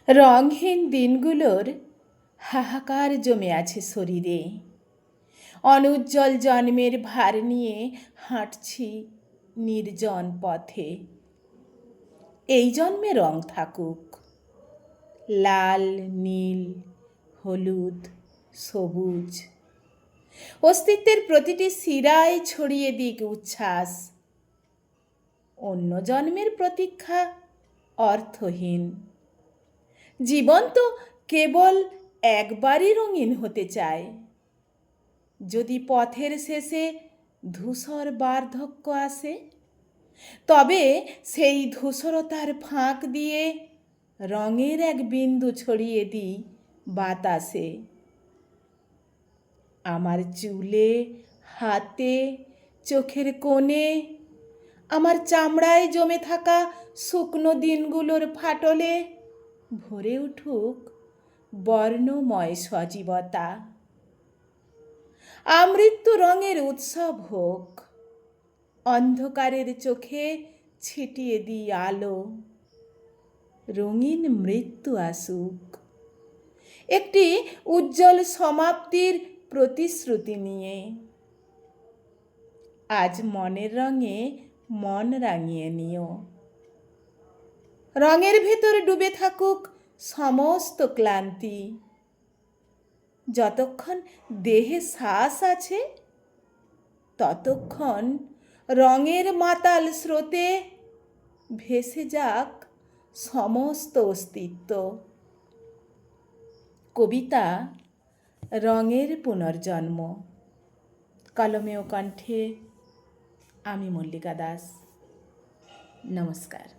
রঙহীন দিনগুলোর হাহাকার জমে আছে শরীরে। অনুজ্জ্বল জন্মের ভার নিয়ে হাঁটছি নির্জন পথে। এই জন্মে রং থাকুক, লাল, নীল, হলুদ, সবুজ। অস্তিত্বের প্রতিটি শিরায় ছড়িয়ে দিক উচ্ছ্বাস। অন্য জন্মের প্রতীক্ষা অর্থহীন। জীবন তো কেবল একবারই রঙিন হতে চায়। যদি পথের শেষে ধূসর বার্ধক্য আসে, তবে সেই ধূসরতার ফাঁক দিয়ে রঙের এক বিন্দু ছড়িয়ে দিই বাতাসে। আমার চুলে, হাতে, চোখের কোণে, আমার চামড়ায় জমে থাকা শুকনো দিনগুলোর ফাটলে ভরে উঠুক বর্ণময় সজীবতা। আমৃত্যু রঙের উৎসব হোক, অন্ধকারের চোখে ছিটিয়ে দিই আলো। রঙিন মৃত্যু আসুক, একটি উজ্জ্বল সমাপ্তির প্রতিশ্রুতি নিয়ে। আজ মনের রঙে মন রাঙিয়ে নিও। রঙের ভেতর ডুবে থাকুক সমস্ত ক্লান্তি। যতক্ষণ দেহে শ্বাস আছে, ততক্ষণ রঙের মাতাল স্রোতে ভেসে যাক সমস্ত অস্তিত্ব। কবিতা রঙের পুনর্জন্ম। কলমে ও কণ্ঠে আমি মল্লিকা দাস। নমস্কার।